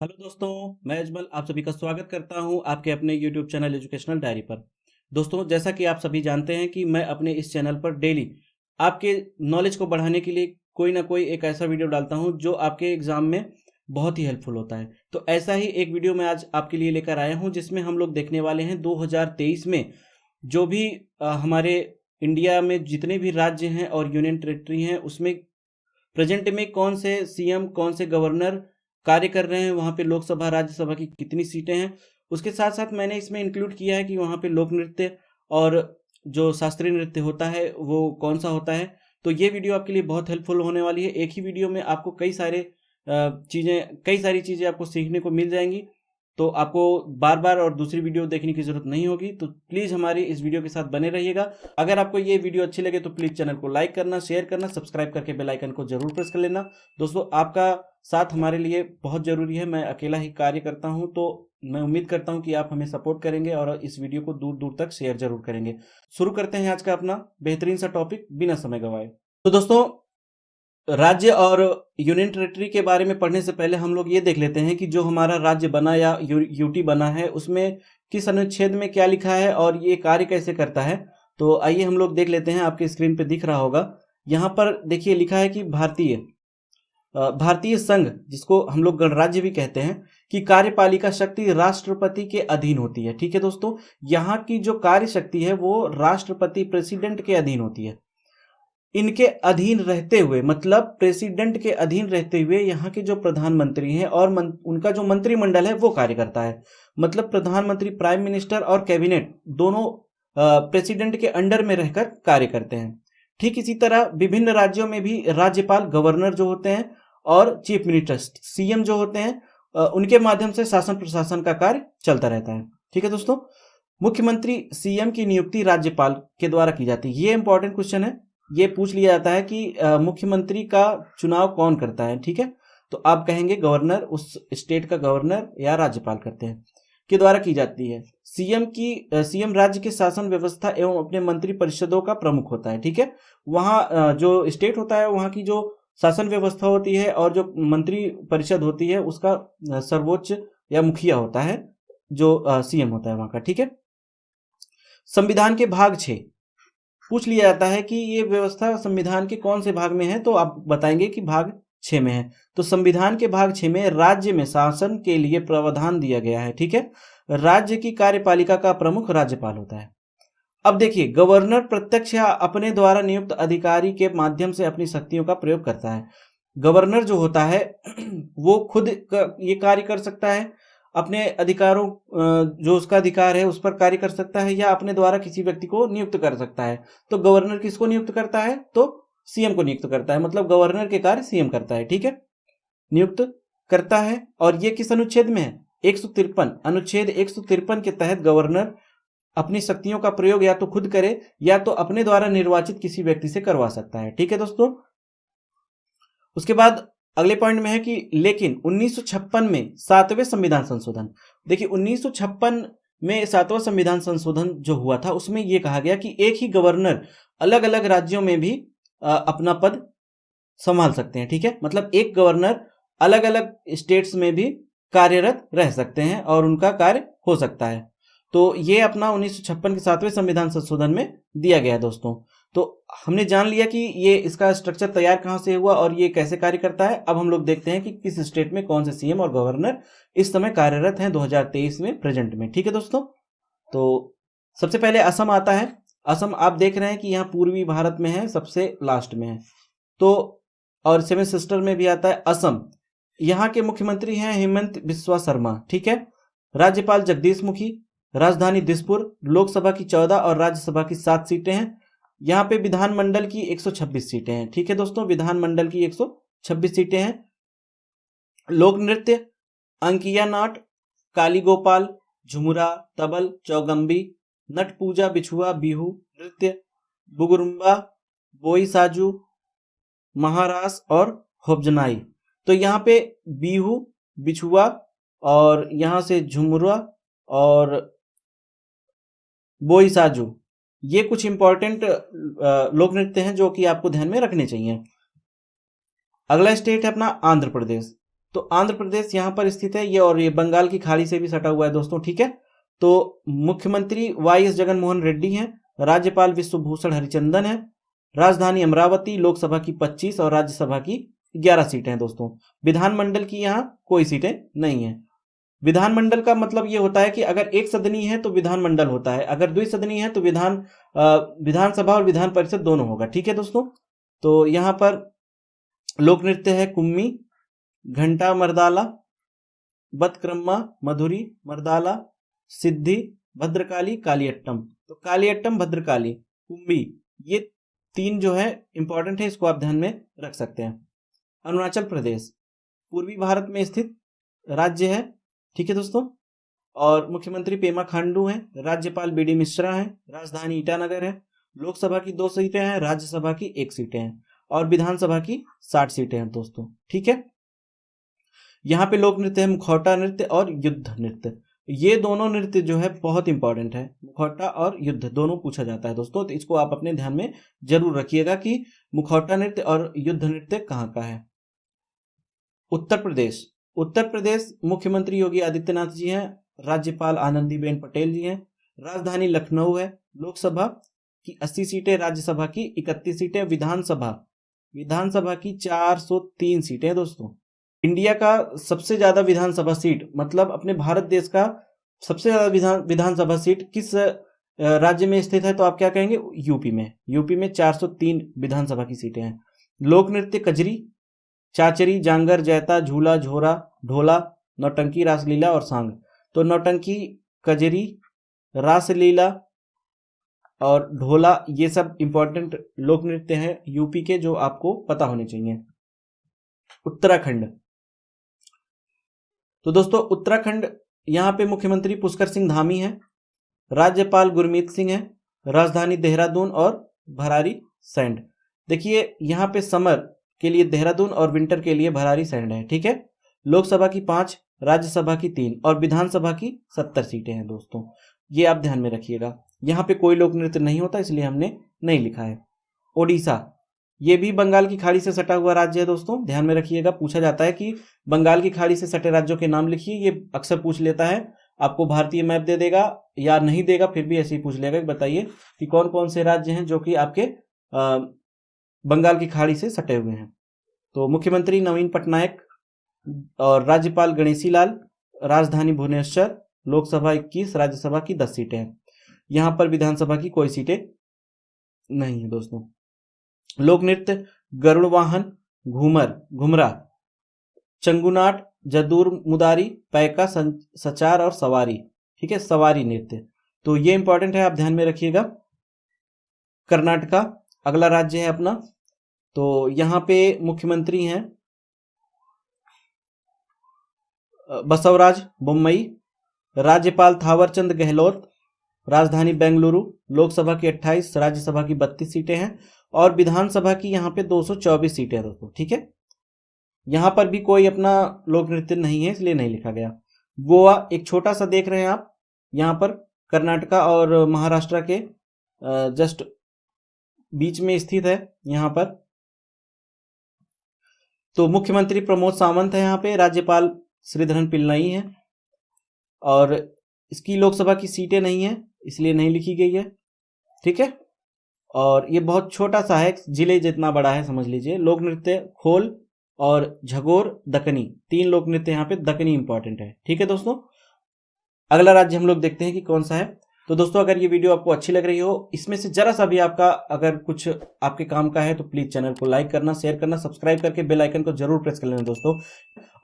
Hello दोस्तों, मैं अजमल आप सभी का स्वागत करता हूं आपके अपने यूट्यूब चैनल एजुकेशनल डायरी पर। दोस्तों, जैसा कि आप सभी जानते हैं कि मैं अपने इस चैनल पर डेली आपके नॉलेज को बढ़ाने के लिए कोई ना कोई एक ऐसा वीडियो डालता हूं जो आपके एग्जाम में बहुत ही हेल्पफुल होता है। तो ऐसा ही एक वीडियो मैं आज आपके लिए लेकर आया हूं जिसमें हम लोग देखने वाले हैं 2023 में जो भी हमारे इंडिया में जितने भी राज्य हैं और यूनियन टेरिटरी हैं उसमें प्रेजेंट में कौन से सीएम कौन से गवर्नर कार्य कर रहे हैं, वहाँ पे लोकसभा राज्यसभा की कितनी सीटें हैं। उसके साथ साथ मैंने इसमें इंक्लूड किया है कि वहाँ पे लोक नृत्य और जो शास्त्रीय नृत्य होता है वो कौन सा होता है। तो ये वीडियो आपके लिए बहुत हेल्पफुल होने वाली है। एक ही वीडियो में आपको कई सारी चीज़ें आपको सीखने को मिल जाएंगी। तो आपको बार बार और दूसरी वीडियो देखने की ज़रूरत नहीं होगी। तो प्लीज़ हमारी इस वीडियो के साथ बने रहिएगा। अगर आपको ये वीडियो अच्छी लगे तो प्लीज़ चैनल को लाइक करना, शेयर करना, सब्सक्राइब करके बेल आइकन को जरूर प्रेस कर लेना। दोस्तों, आपका साथ हमारे लिए बहुत ज़रूरी है। मैं अकेला ही कार्य करता हूं, तो मैं उम्मीद करता हूं कि आप हमें सपोर्ट करेंगे और इस वीडियो को दूर दूर तक शेयर जरूर करेंगे। शुरू करते हैं आज का अपना बेहतरीन सा टॉपिक बिना समय गंवाए। तो दोस्तों, राज्य और यूनियन टेरिटरी के बारे में पढ़ने से पहले हम लोग ये देख लेते हैं कि जो हमारा राज्य बना या यूटी बना है उसमें किस अनुच्छेद में क्या लिखा है और ये कार्य कैसे करता है। तो आइए हम लोग देख लेते हैं। आपके स्क्रीन पे दिख रहा होगा, यहाँ पर देखिए लिखा है कि भारतीय संघ, जिसको हम लोग गणराज्य भी कहते हैं, कि कार्यपालिका शक्ति राष्ट्रपति के अधीन होती है। ठीक है दोस्तों, यहाँ की जो कार्य शक्ति है वो राष्ट्रपति प्रेसिडेंट के अधीन होती है। इनके अधीन रहते हुए मतलब प्रेसिडेंट के अधीन रहते हुए यहाँ के जो प्रधानमंत्री हैं और उनका जो मंत्रिमंडल है वो कार्य करता है। मतलब प्रधानमंत्री, प्राइम मिनिस्टर और कैबिनेट दोनों प्रेसिडेंट के अंडर में रहकर कार्य करते हैं। ठीक इसी तरह विभिन्न राज्यों में भी राज्यपाल, गवर्नर जो होते हैं और चीफ मिनिस्टर सीएम जो होते हैं, उनके माध्यम से शासन प्रशासन का कार्य चलता रहता है। ठीक है दोस्तों, मुख्यमंत्री सीएम की नियुक्ति राज्यपाल के द्वारा की जाती है। ये इंपॉर्टेंट क्वेश्चन है, ये पूछ लिया जाता है कि मुख्यमंत्री का चुनाव कौन करता है। ठीक है, तो आप कहेंगे गवर्नर, उस स्टेट का गवर्नर या राज्यपाल करते हैं, के द्वारा की जाती है। सीएम राज्य के शासन व्यवस्था एवं अपने मंत्री परिषदों का प्रमुख होता है। ठीक है, वहाँ जो स्टेट होता है वहाँ की जो शासन व्यवस्था होती है और जो मंत्री परिषद होती है उसका सर्वोच्च या मुखिया होता है, जो सीएम होता है वहाँ का। ठीक है, संविधान के भाग 6 पूछ लिया जाता है कि ये व्यवस्था संविधान के कौन से भाग में है, तो आप बताएंगे कि भाग 6 में है। तो संविधान के भाग 6 में राज्य में शासन के लिए प्रावधान दिया गया है। ठीक है, राज्य की कार्यपालिका का प्रमुख राज्यपाल होता है। अब देखिए, गवर्नर प्रत्यक्ष या अपने द्वारा नियुक्त अधिकारी के माध्यम से अपनी शक्तियों का प्रयोग करता है। गवर्नर जो होता है वो खुद ये कार्य कर सकता है, अपने अधिकारों, जो उसका अधिकार है उस पर कार्य कर सकता है, या अपने द्वारा किसी व्यक्ति को नियुक्त कर सकता है। तो गवर्नर किसको नियुक्त करता है, तो सीएम को नियुक्त करता है। मतलब गवर्नर के कार्य सीएम करता है। ठीक है, नियुक्त करता है। और ये किस अनुच्छेद में है, 153 अनुच्छेद 153 के तहत गवर्नर अपनी शक्तियों का प्रयोग या तो खुद करे या तो अपने द्वारा निर्वाचित किसी व्यक्ति से करवा सकता है। ठीक है दोस्तों, उसके बाद अगले पॉइंट में है कि लेकिन 1956 में 7वें संविधान संशोधन, देखिए 1956 में 7वां संविधान संशोधन जो हुआ था उसमें यह कहा गया कि एक ही गवर्नर अलग अलग राज्यों में भी अपना पद संभाल सकते हैं। ठीक है, मतलब एक गवर्नर अलग अलग स्टेट्स में भी कार्यरत रह सकते हैं और उनका कार्य हो सकता है। तो ये अपना 1956 के 7वें संविधान संशोधन में दिया गया है दोस्तों। तो हमने जान लिया कि ये इसका स्ट्रक्चर तैयार कहाँ से हुआ और ये कैसे कार्य करता है। अब हम लोग देखते हैं कि किस स्टेट में कौन से सीएम और गवर्नर इस समय कार्यरत हैं 2023 में, प्रेजेंट में। ठीक है दोस्तों, तो सबसे पहले असम आता है। असम आप देख रहे हैं कि यहाँ पूर्वी भारत में है, सबसे लास्ट में है। तो और 7 सिस्टर में भी आता है असम। यहाँ के मुख्यमंत्री हैं हेमंत बिस्वा शर्मा। ठीक है, राज्यपाल जगदीश मुखी, राजधानी दिसपुर, लोकसभा की 14 और राज्यसभा की 7 सीटें हैं। यहाँ पे विधानमंडल की 126 सीटें हैं। ठीक है दोस्तों, विधानमंडल की 126 सीटें हैं। लोक नृत्य अंकिया नाट, काली गोपाल, झुमुरा, तबल, चौगंबी, नट पूजा, बिछुआ, बिहू नृत्य, बुगुरुम्बा, बोई साजू, महारास और होबजनाई। तो यहाँ पे बिहू, बिछुआ और यहाँ से झुमुरा और बोई साजू, ये कुछ इंपॉर्टेंट लोक नृत्य हैं जो कि आपको ध्यान में रखने चाहिए। अगला स्टेट है अपना आंध्र प्रदेश। तो आंध्र प्रदेश यहाँ पर स्थित है ये, और ये बंगाल की खाड़ी से भी सटा हुआ है दोस्तों, ठीक है। तो मुख्यमंत्री वाई.एस. जगनमोहन रेड्डी हैं, राज्यपाल विश्वभूषण हरिचंदन है, राजधानी अमरावती, लोकसभा की 25 और राज्यसभा की 11 सीटें हैं दोस्तों। विधानमंडल की यहाँ कोई सीटें नहीं है। विधानमंडल का मतलब ये होता है कि अगर एक सदनी है तो विधानमंडल होता है, अगर द्विसदनी है तो विधानसभा और विधान परिषद दोनों होगा, ठीक है दोस्तों। तो यहाँ पर लोक नृत्य है कुम्मी, घंटा मर्दाला, बतक्रम्मा, मधुरी, मर्दाला, सिद्धि, भद्रकाली, कालियट्टम। तो कालियट्टम, भद्रकाली, कुम्भी, ये 3 जो है इंपॉर्टेंट है, इसको आप ध्यान में रख सकते हैं। अरुणाचल प्रदेश पूर्वी भारत में स्थित राज्य है, ठीक है दोस्तों। और मुख्यमंत्री पेमा खांडू हैं, राज्यपाल बी डी मिश्रा हैं, राजधानी ईटानगर है, लोकसभा की 2 सीटें हैं, राज्यसभा की 1 सीटें हैं, और विधानसभा की 60 सीटें हैं दोस्तों, ठीक है। यहाँ पे लोक नृत्य है मुखौटा नृत्य और युद्ध नृत्य। ये दोनों नृत्य जो है बहुत इंपॉर्टेंट है, मुखौटा और युद्ध दोनों पूछा जाता है दोस्तों, तो इसको आप अपने ध्यान में जरूर रखिएगा कि मुखौटा नृत्य और युद्ध नृत्य कहाँ का है। उत्तर प्रदेश, उत्तर प्रदेश मुख्यमंत्री योगी आदित्यनाथ जी हैं, राज्यपाल आनंदीबेन पटेल जी हैं, राजधानी लखनऊ है, लोकसभा की 80 सीटें, राज्यसभा की 31 सीटें, विधानसभा की 403 सीटें दोस्तों। इंडिया का सबसे ज्यादा विधानसभा सीट, मतलब अपने भारत देश का सबसे ज्यादा विधानसभा सीट किस राज्य में स्थित है, तो आप क्या कहेंगे, यूपी में। यूपी में 403 विधानसभा की सीटें हैं। लोक नृत्य कजरी, चाचरी, जांगर, जैता, झूला, झोरा, ढोला, नौटंकी, रासलीला और सांग। तो नौटंकी, कजरी, रासलीला और ढोला ये सब इंपॉर्टेंट लोक नृत्य हैं यूपी के, जो आपको पता होने चाहिए। उत्तराखंड, तो दोस्तों उत्तराखंड यहाँ पे मुख्यमंत्री पुष्कर सिंह धामी हैं, राज्यपाल गुरमीत सिंह है, राजधानी देहरादून और भरारी सैंड। देखिए यहाँ पे समर के लिए देहरादून और विंटर के लिए भरारी सैंड है, ठीक है। लोकसभा की 5, राज्यसभा की 3 और विधानसभा की 70 सीटें हैं दोस्तों, ये आप ध्यान में रखिएगा। यहाँ पे कोई लोक नृत्य नहीं होता, इसलिए हमने नहीं लिखा है। ओडिशा, ये भी बंगाल की खाड़ी से सटा हुआ राज्य है दोस्तों, ध्यान में रखिएगा। पूछा जाता है कि बंगाल की खाड़ी से सटे राज्यों के नाम लिखिए, ये अक्सर पूछ लेता है। आपको भारतीय मैप दे देगा या नहीं देगा, फिर भी ऐसे ही पूछ लेगा। बताइए कि कौन कौन से राज्य हैं जो कि आपके बंगाल की खाड़ी से सटे हुए हैं। तो मुख्यमंत्री नवीन पटनायक और राज्यपाल गणेशी लाल, राजधानी भुवनेश्वर, लोकसभा 21, राज्यसभा की 10 सीटें हैं। यहाँ पर विधानसभा की कोई सीटें नहीं है दोस्तों। लोक नृत्य गरुड़ वाहन, घूमर, घुमरा, चंगुनाट, जदूर मुदारी, पैका, सचार और सवारी, ठीक है, सवारी नृत्य। तो ये इंपॉर्टेंट है, आप ध्यान में रखिएगा। कर्नाटका अगला राज्य है अपना, तो यहाँ पे मुख्यमंत्री हैं बसवराज बोम्मई, राज्यपाल थावरचंद गहलोत, राजधानी बेंगलुरु, लोकसभा की 28, राज्यसभा की 32 सीटें हैं और विधानसभा की यहाँ पे 224 सीटें हैं दोस्तों, ठीक है। यहाँ पर भी कोई अपना लोक नृत्य नहीं है, इसलिए नहीं लिखा गया। गोवा एक छोटा सा देख रहे हैं आप, यहाँ पर कर्नाटका और महाराष्ट्र के जस्ट बीच में स्थित है यहाँ पर। तो मुख्यमंत्री प्रमोद सावंत है यहाँ पे, राज्यपाल श्रीधरन पिल्लई है और इसकी लोकसभा की सीटें नहीं है, इसलिए नहीं लिखी गई है, ठीक है। और ये बहुत छोटा सा है, जिले जितना बड़ा है समझ लीजिए। लोक नृत्य खोल और झगोर, दक्कनी, 3 लोक नृत्य यहाँ पे, दक्कनी इंपॉर्टेंट है, ठीक है दोस्तों। अगला राज्य हम लोग देखते हैं कि कौन सा है। तो दोस्तों अगर ये वीडियो आपको अच्छी लग रही हो, इसमें से जरा सा भी आपका अगर कुछ आपके काम का है, तो प्लीज चैनल को लाइक करना, शेयर करना, सब्सक्राइब करके बेल आइकन को जरूर प्रेस कर लेना दोस्तों।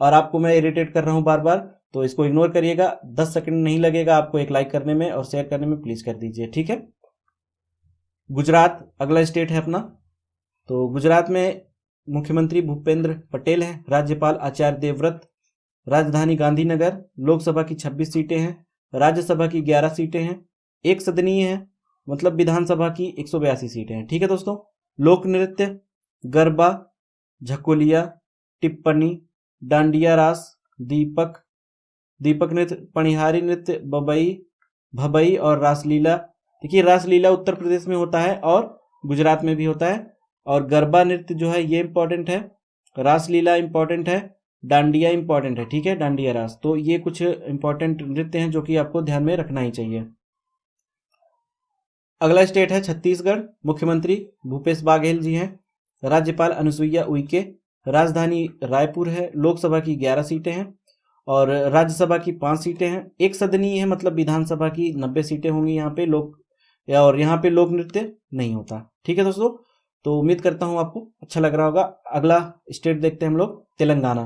और आपको मैं इरिटेट कर रहा हूँ बार बार, तो इसको इग्नोर करिएगा, 10 सेकंड नहीं लगेगा आपको एक लाइक करने में और शेयर करने में, प्लीज कर दीजिए, ठीक है। गुजरात अगला स्टेट है अपना, तो गुजरात में मुख्यमंत्री भूपेंद्र पटेल हैं, राज्यपाल आचार्य देवव्रत, राजधानी गांधीनगर, लोकसभा की 26 सीटें हैं, राज्यसभा की 11 सीटें हैं, एक सदनीय है, मतलब विधानसभा की 182 सीटें हैं, ठीक है दोस्तों। लोक नृत्य गरबा, झकोलिया, टिप्पणी, डांडिया रास, दीपक नृत्य, पणिहारी नृत्य, भबई और रासलीला। देखिए रासलीला उत्तर प्रदेश में होता है और गुजरात में भी होता है, और गरबा नृत्य जो है ये इंपॉर्टेंट है, रासलीला इंपॉर्टेंट है डांडिया इंपॉर्टेंट है, ठीक है, डांडिया रास। तो ये कुछ इंपॉर्टेंट नृत्य हैं जो कि आपको ध्यान में रखना ही चाहिए। अगला स्टेट है छत्तीसगढ़। मुख्यमंत्री भूपेश बाघेल जी हैं। राज्यपाल अनुसुईया उइके। राजधानी रायपुर है। लोकसभा की 11 सीटें हैं और राज्यसभा की 5 सीटें हैं। एक सदनीय है, मतलब विधानसभा की 90 सीटें होंगी यहाँ पे। और यहाँ पे लोक नृत्य नहीं होता, ठीक है दोस्तों। तो उम्मीद करता हूँ आपको अच्छा लग रहा होगा। अगला स्टेट देखते हैं हम लोग, तेलंगाना।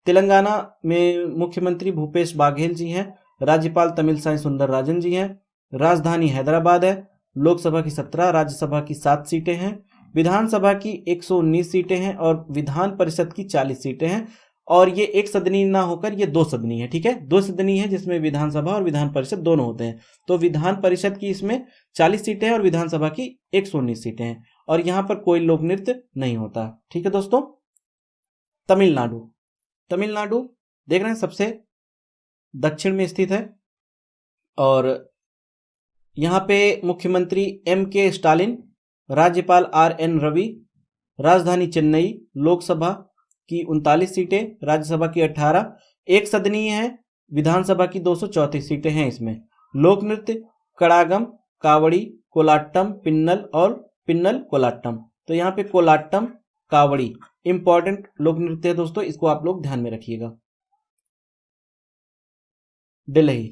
तेलंगाना में मुख्यमंत्री भूपेश बाघेल जी हैं। राज्यपाल तमिलसाई सुंदरराजन जी हैं। राजधानी हैदराबाद है। लोकसभा की 17, राज्यसभा की 7 सीटें हैं। विधानसभा की 119 सीटें हैं और विधान परिषद की 40 सीटें हैं। और ये एक सदनी ना होकर ये 2 सदनी है, ठीक है, 2 सदनी है जिसमें विधानसभा और विधान परिषद दोनों होते हैं। तो विधान परिषद की इसमें 40 सीटें हैं और विधानसभा की 119 सीटें हैं और यहाँ पर कोई लोक नृत्य नहीं होता, ठीक है दोस्तों। तमिलनाडु। तमिलनाडु देख रहे हैं सबसे दक्षिण में स्थित है और यहाँ पे मुख्यमंत्री M.K. स्टालिन। राज्यपाल R.N. रवि। राजधानी चेन्नई। लोकसभा की 39 सीटें, राज्यसभा की 18, एक सदनीय है। विधानसभा की 234 सीटें हैं इसमें। लोक नृत्य कड़ागम, कावड़ी, कोलाट्टम, पिन्नल कोलाट्टम। तो यहाँ पे कोलाट्टम, कावड़ी इंपॉर्टेंट लोक नृत्य है दोस्तों, इसको आप लोग ध्यान में रखिएगा। दिल्ली।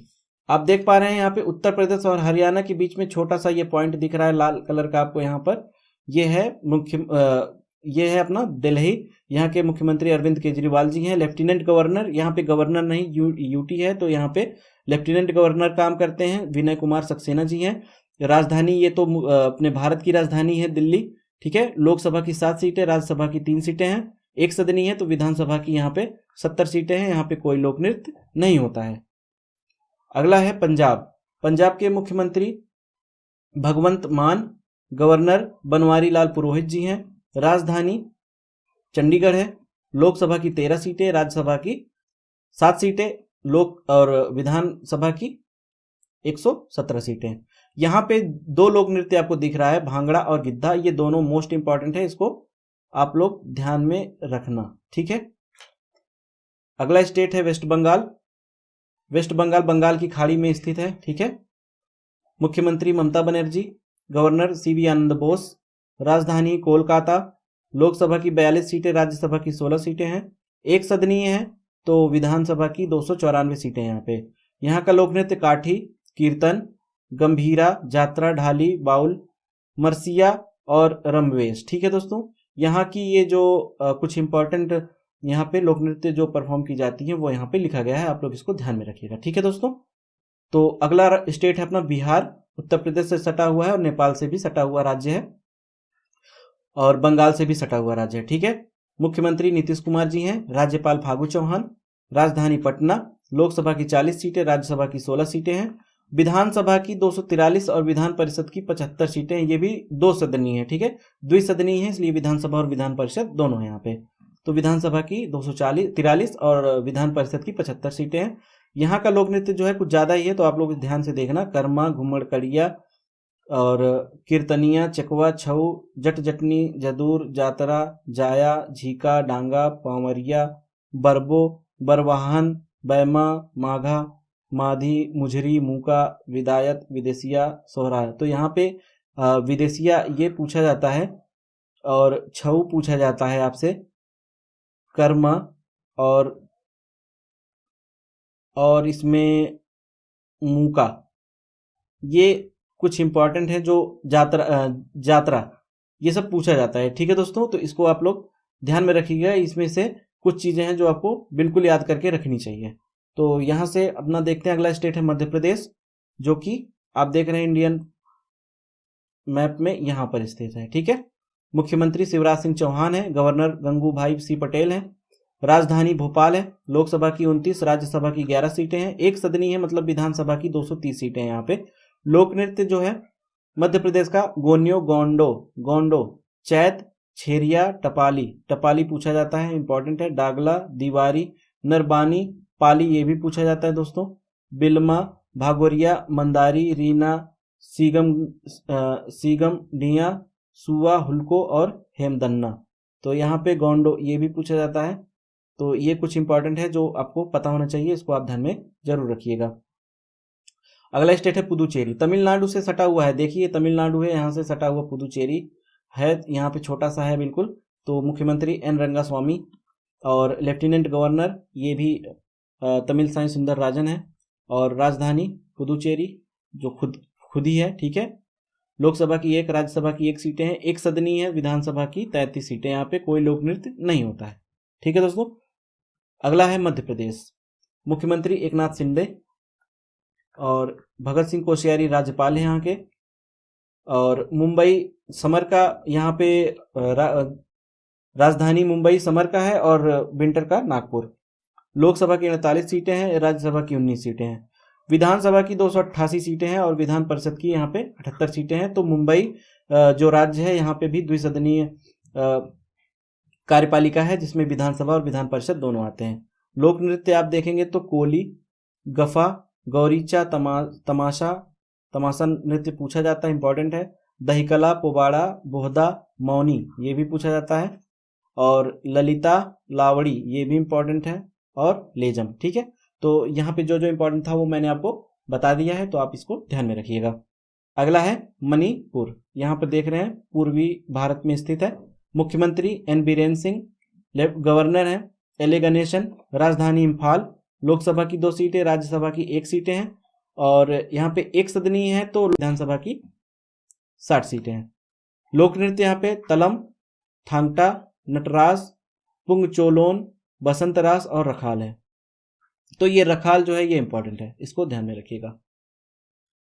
आप देख पा रहे हैं यहाँ पे उत्तर प्रदेश और हरियाणा के बीच में छोटा सा ये पॉइंट दिख रहा है लाल कलर का आपको यहाँ पर। ये है अपना दिल्ली। यहाँ के मुख्यमंत्री अरविंद केजरीवाल जी हैं। लेफ्टिनेंट गवर्नर, यहाँ पे गवर्नर नहीं यूटी है तो यहाँ पे लेफ्टिनेंट गवर्नर काम करते हैं, विनय कुमार सक्सेना जी हैं। राजधानी ये तो अपने भारत की राजधानी है दिल्ली, ठीक है। लोकसभा की 7 सीटें, राज्यसभा की 3 सीटें हैं। एक सदनी है तो विधानसभा की यहाँ पे 70 सीटें हैं। यहाँ पे कोई लोक नृत्य नहीं होता है। अगला है पंजाब। पंजाब के मुख्यमंत्री भगवंत मान। गवर्नर बनवारी लाल पुरोहित जी हैं। राजधानी चंडीगढ़ है। लोकसभा की 13 सीटें, राज्यसभा की 7 सीटें, और विधानसभा की 117 सीटें। यहाँ पे 2 लोक नृत्य आपको दिख रहा है, भांगड़ा और गिद्धा। ये दोनों मोस्ट इंपॉर्टेंट है, इसको आप लोग ध्यान में रखना, ठीक है। अगला स्टेट है वेस्ट बंगाल। वेस्ट बंगाल बंगाल की खाड़ी में स्थित है, ठीक है। मुख्यमंत्री ममता बनर्जी। गवर्नर CV आनंद बोस। राजधानी कोलकाता। लोकसभा की 42 सीटें, राज्यसभा की 16 सीटें हैं। एक सदनीय है तो विधानसभा की 294 सीटें यहाँ पे। यहाँ का लोक नृत्य काठी, कीर्तन, गंभीरा, जात्रा, ढाली, बाउल, मरसिया और रमवेश, ठीक है दोस्तों। यहाँ की ये जो कुछ इंपॉर्टेंट यहाँ पे लोक नृत्य जो परफॉर्म की जाती है वो यहाँ पे लिखा गया है, आप लोग इसको ध्यान में रखिएगा, ठीक है दोस्तों। तो अगला स्टेट है अपना बिहार। उत्तर प्रदेश से सटा हुआ है और नेपाल से भी सटा हुआ राज्य है और बंगाल से भी सटा हुआ राज्य है, ठीक है। मुख्यमंत्री नीतीश कुमार जी हैं। राज्यपाल फागू चौहान। राजधानी पटना। लोकसभा की 40 सीटें, राज्यसभा की 16 सीटें हैं। विधानसभा की 243 और विधान परिषद की 75 सीटें। ये भी 2 सदनीय है, ठीक है, द्विसदनीय है, इसलिए विधानसभा और विधान परिषद दोनों है यहाँ पे। तो विधानसभा की 243 और विधान परिषद की 75 सीटें हैं। यहाँ का लोक नृत्य जो है कुछ ज्यादा ही है, तो आप लोग ध्यान से देखना। कर्मा, घुमड़ कड़िया और कीर्तनिया, चकवा, छऊ, जट जटनी, जदूर, जातरा, जाया, झीका, डांगा, पावरिया, बरबो, बरवाहन, बैमा, माघा, माधी, मुझरी, मूका, विदायत, विदेशिया, सोहरा। तो यहाँ पे विदेशिया ये पूछा जाता है और छऊ पूछा जाता है आपसे, कर्मा और इसमें मूका, ये कुछ इंपॉर्टेंट है। जो जात्रा ये सब पूछा जाता है, ठीक है दोस्तों। तो इसको आप लोग ध्यान में रखिएगा। इसमें से कुछ चीजें हैं जो आपको बिल्कुल याद करके रखनी चाहिए। तो यहां से अपना देखते हैं अगला स्टेट है मध्य प्रदेश, जो कि आप देख रहे हैं इंडियन मैप में यहां पर स्थित है, ठीक है। मुख्यमंत्री शिवराज सिंह चौहान है। गवर्नर गंगूभाई C पटेल हैं। राजधानी भोपाल है। लोकसभा की 29, राज्यसभा की 11 सीटें हैं। एक सदनी है, मतलब विधानसभा की 230 सीटें हैं यहाँ पे। लोक नृत्य जो है मध्य प्रदेश का गोन्यो, गोंडो, चैत, छेरिया, टपाली पूछा जाता है, इंपॉर्टेंट है। डागला, दीवारी, नरबानी, पाली ये भी पूछा जाता है दोस्तों। बिल्मा, भागोरिया, मंदारी, रीना, सीगम डिया, सुआ, हुल्को और हेमदन्ना। तो यहाँ पे गोंडो ये भी पूछा जाता है। तो ये कुछ इंपॉर्टेंट है जो आपको पता होना चाहिए, इसको आप ध्यान में जरूर रखिएगा। अगला स्टेट है पुदुचेरी, तमिलनाडु से सटा हुआ है। देखिए तमिलनाडु है, यहाँ से सटा हुआ पुदुचेरी है, यहाँ पे छोटा सा है बिल्कुल। तो मुख्यमंत्री एन रंगास्वामी और लेफ्टिनेंट गवर्नर ये भी तमिलसाई सुंदरराजन है। और राजधानी पुदुचेरी जो खुद ही है, ठीक है। लोकसभा की 1, राज्यसभा की 1 सीटें हैं, एक सदनीय है, विधानसभा की 33 सीटें। यहाँ पे कोई लोक नृत्य नहीं होता है, ठीक है दोस्तों। अगला है मध्य प्रदेश, मुख्यमंत्री एकनाथ शिंदे और भगत सिंह कोश्यारी राज्यपाल हैं यहाँ के। और मुंबई समर का यहाँ पे राजधानी मुंबई समर का है और विंटर का नागपुर। लोकसभा की 48 सीटें हैं, राज्यसभा की 19 सीटें हैं, विधानसभा की 288 सीटें हैं और विधान परिषद की यहाँ पे 78 सीटें हैं। तो मुंबई जो राज्य है यहाँ पे भी द्विसदनीय कार्यपालिका है, जिसमें विधानसभा और विधान परिषद दोनों आते हैं। लोक नृत्य आप देखेंगे तो कोली, गफा, गौरीचा, तमाशा नृत्य पूछा जाता है, इंपॉर्टेंट है। दहीकला, पोबाड़ा, बोहदा, मौनी ये भी पूछा जाता है। और ललिता, लावड़ी ये भी इंपॉर्टेंट है, और लेजम, ठीक है। तो यहाँ पे जो जो इंपॉर्टेंट था वो मैंने आपको बता दिया है, तो आप इसको ध्यान में रखिएगा। अगला है मणिपुर, यहाँ पर देख रहे हैं पूर्वी भारत में स्थित है। मुख्यमंत्री एन बीरेन सिंह, गवर्नर है एल गणेशन, राजधानी इम्फाल। लोकसभा की 2 सीटें, राज्यसभा की 1 सीटें हैं और यहाँ पे एक सदनीय है, तो विधानसभा की 60 सीटें हैं। लोक नृत्य यहाँ पे तलम, थांगटा, नटराज, पुंगचोलोन, बसंत रास और रखाल है। तो ये रखाल जो है ये इंपॉर्टेंट है, इसको ध्यान में रखिएगा।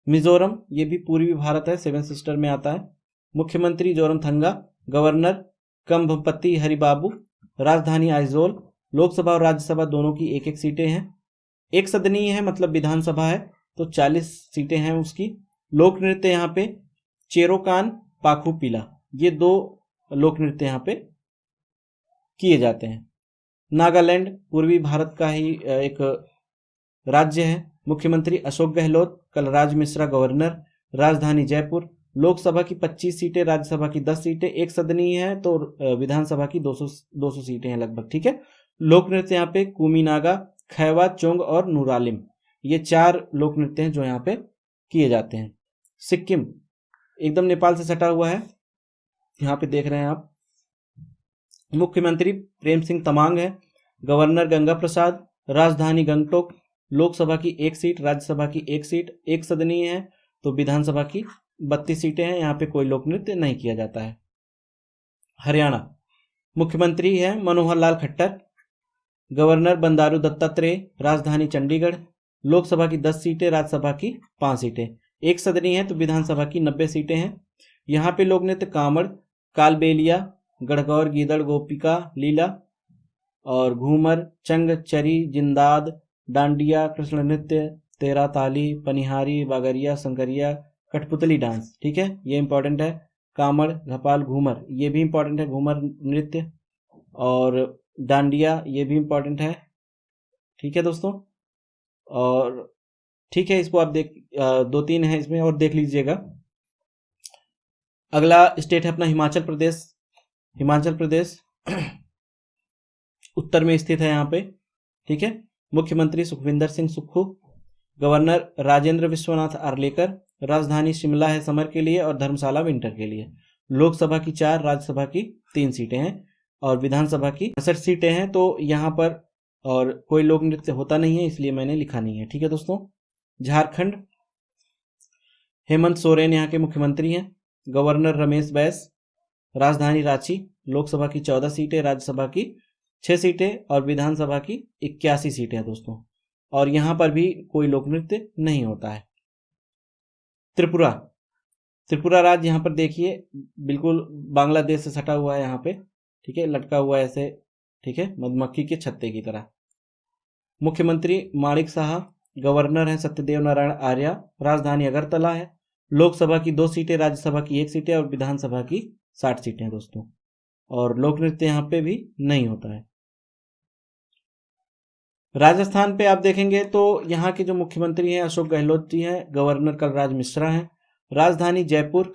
मिजोरम ये भी पूर्वी भारत है, 7 सिस्टर में आता है। मुख्यमंत्री जोरमथंगा, गवर्नर कंभपति हरिबाबू, राजधानी आइजोल। लोकसभा और राज्यसभा दोनों की 1-1 सीटें हैं, एक सदनीय है मतलब विधानसभा है, तो 40 सीटें हैं उसकी। लोक नृत्य यहाँ पे चेरोकान, पाखू पीला, ये 2 लोक नृत्य यहाँ पे किए जाते हैं। नागालैंड पूर्वी भारत का ही एक राज्य है। मुख्यमंत्री अशोक गहलोत, कलराज मिश्रा गवर्नर, राजधानी जयपुर। लोकसभा की 25 सीटें, राज्यसभा की 10 सीटें, एक सदनीय है, तो विधानसभा की 200 सीटें हैं लगभग, ठीक है। लोक नृत्य यहाँ पे कुमीनागा, खैवा, चोंग और नूरालिम, ये 4 लोक नृत्य हैं जो यहाँ पे किए जाते हैं। सिक्किम एकदम नेपाल से सटा हुआ है, यहाँ पे देख रहे हैं आप। मुख्यमंत्री प्रेम सिंह तमांग है, गवर्नर गंगा प्रसाद, राजधानी गंगटोक। लोकसभा की 1 सीट, राज्यसभा की 1 सीट, एक सदनीय है, तो विधानसभा की 32 सीटें हैं, यहाँ पे कोई लोक नृत्य नहीं किया जाता है। हरियाणा मुख्यमंत्री है मनोहर लाल खट्टर, गवर्नर बंडारू दत्तात्रेय, राजधानी चंडीगढ़। लोकसभा की 10 सीटें, राज्यसभा की 5 सीटें, एक सदनीय है, तो विधानसभा की 90 सीटें हैं। यहाँ पे लोक नृत्य कामड़, कालबेलिया, गढ़गौर, गीदड़, गोपिका लीला और घूमर, चंग, चरी, जिंदाद, डांडिया, कृष्ण नृत्य, तेरा ताली, पनिहारी, बागरिया, संकरिया, कठपुतली डांस, ठीक है, ये इंपॉर्टेंट है। कामड़, घपाल, घूमर ये भी इंपॉर्टेंट है, घूमर नृत्य। और डांडिया ये भी इंपॉर्टेंट है, ठीक है दोस्तों। और ठीक है, इसको आप 2-3 है इसमें और देख लीजिएगा। अगला स्टेट है अपना हिमाचल प्रदेश। हिमाचल प्रदेश उत्तर में स्थित है यहाँ पे, ठीक है। मुख्यमंत्री सुखविंदर सिंह सुक्खू, गवर्नर राजेंद्र विश्वनाथ आर्लेकर, राजधानी शिमला है समर के लिए और धर्मशाला विंटर के लिए। लोकसभा की 4, राज्यसभा की 3 सीटें हैं और विधानसभा की 65 सीटें हैं। तो यहाँ पर और कोई लोक नृत्य होता नहीं है, इसलिए मैंने लिखा नहीं है, ठीक है दोस्तों। झारखंड हेमंत सोरेन यहाँ के मुख्यमंत्री हैं, गवर्नर रमेश बैस, राजधानी रांची। लोकसभा की 14 सीटें, राज्यसभा की 6 सीटें और विधानसभा की 81 सीटें हैं दोस्तों। और यहाँ पर भी कोई लोक नृत्य नहीं होता है। त्रिपुरा राज्य यहाँ पर देखिए बिल्कुल बांग्लादेश से सटा हुआ है यहाँ पे, ठीक है, लटका हुआ है ऐसे, ठीक है, मधुमक्खी के छत्ते की तरह। मुख्यमंत्री माणिक साहा, गवर्नर है सत्यदेव नारायण आर्या, राजधानी अगरतला है। लोकसभा की 2 सीटें, राज्यसभा की 1 सीटें और विधानसभा की 60 सीटें दोस्तों। और लोक नृत्य यहाँ पे भी नहीं होता है। राजस्थान पे आप देखेंगे तो यहाँ के जो मुख्यमंत्री हैं अशोक गहलोत जी हैं, गवर्नर कलराज मिश्रा हैं, राजधानी जयपुर।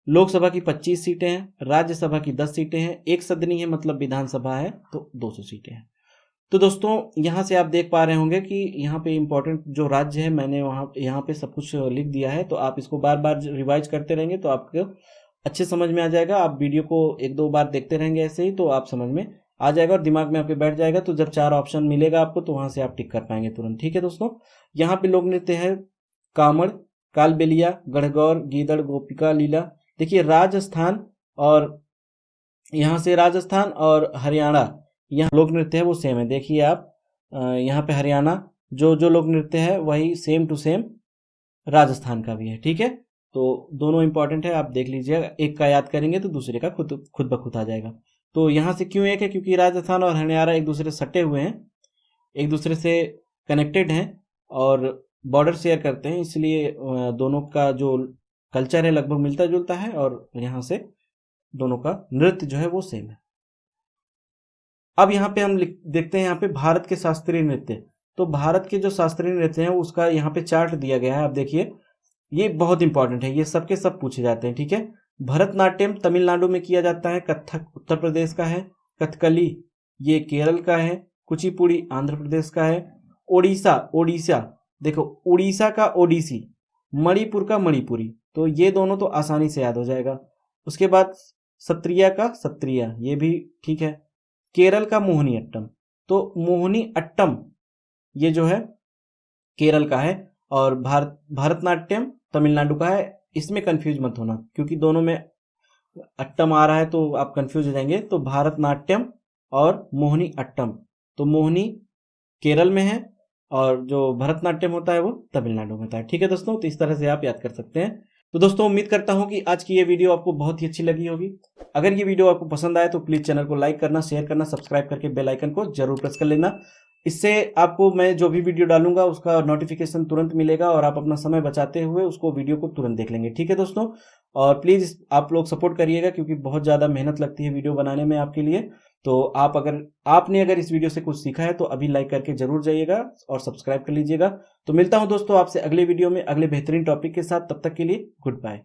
लोकसभा की 25 सीटें हैं, राज्यसभा की 10 सीटें हैं, एक सदनीय है मतलब विधानसभा है तो 200 सीटें हैं। तो दोस्तों यहाँ से आप देख पा रहे होंगे कि यहाँ पे इम्पोर्टेंट जो राज्य है मैंने वहाँ यहाँ पे सब कुछ लिख दिया है। तो आप इसको बार बार रिवाइज करते रहेंगे तो आपको अच्छे समझ में आ जाएगा। आप वीडियो को 1-2 बार देखते रहेंगे ऐसे ही तो आप समझ में आ जाएगा और दिमाग में आपके बैठ जाएगा। तो जब 4 ऑप्शन मिलेगा आपको तो वहाँ से आप टिक कर पाएंगे तुरंत। ठीक है दोस्तों, यहाँ पे लोक नृत्य है कामड़, कालबेलिया, गढ़गौर, गीदड़, गोपिका लीला। देखिए राजस्थान और यहाँ से राजस्थान और हरियाणा यहाँ लोक नृत्य है वो सेम है। देखिए आप यहाँ पे हरियाणा जो लोक नृत्य है वही सेम टू सेम राजस्थान का भी है। ठीक है, तो दोनों इंपॉर्टेंट है, आप देख लीजिएगा। एक का याद करेंगे तो दूसरे का खुद ब खुद आ जाएगा। तो यहाँ से क्यों एक है, क्योंकि राजस्थान और हरियाणा एक दूसरे से सटे हुए हैं, एक दूसरे से कनेक्टेड हैं और बॉर्डर शेयर करते हैं, इसलिए दोनों का जो कल्चर है लगभग मिलता जुलता है और यहाँ से दोनों का नृत्य जो है वो सेम है। अब यहाँ पे हम देखते हैं यहाँ पे भारत के शास्त्रीय नृत्य। तो भारत के जो शास्त्रीय नृत्य हैं उसका यहाँ पे चार्ट दिया गया है। आप देखिए ये बहुत इंपॉर्टेंट है, ये सबके सब पूछे जाते हैं। ठीक है, भरतनाट्यम तमिलनाडु में किया जाता है, कथक उत्तर प्रदेश का है, कथकली ये केरल का है, कुचिपुड़ी आंध्र प्रदेश का है, ओडिशा देखो उड़ीसा का ओडिसी, मणिपुर का मणिपुरी, तो ये दोनों तो आसानी से याद हो जाएगा। उसके बाद सत्रिया का सत्रिया ये भी ठीक है, केरल का मोहिनी अट्टम, तो मोहिनी अट्टम ये जो है केरल का है और भरतनाट्यम तमिलनाडु का है। इसमें कंफ्यूज मत होना क्योंकि दोनों में अट्टम आ रहा है तो आप कंफ्यूज हो जाएंगे। तो भारतनाट्यम और मोहिनी अट्टम, तो मोहिनी केरल में है और जो भरतनाट्यम होता है वो तमिलनाडु में होता है। ठीक है दोस्तों, तो इस तरह से आप याद कर सकते हैं। तो दोस्तों उम्मीद करता हूं कि आज की ये वीडियो आपको बहुत ही अच्छी लगी होगी। अगर ये वीडियो आपको पसंद आए तो प्लीज़ चैनल को लाइक करना, शेयर करना, सब्सक्राइब करके बेल आइकन को जरूर प्रेस कर लेना। इससे आपको मैं जो भी वीडियो डालूंगा उसका नोटिफिकेशन तुरंत मिलेगा और आप अपना समय बचाते हुए उसको वीडियो को तुरंत देख लेंगे। ठीक है दोस्तों, और प्लीज़ आप लोग सपोर्ट करिएगा क्योंकि बहुत ज़्यादा मेहनत लगती है वीडियो बनाने में आपके लिए। तो आपने अगर इस वीडियो से कुछ सीखा है तो अभी लाइक करके जरूर जाइएगा और सब्सक्राइब कर लीजिएगा। तो मिलता हूं दोस्तों आपसे अगले वीडियो में अगले बेहतरीन टॉपिक के साथ, तब तक के लिए गुड बाय।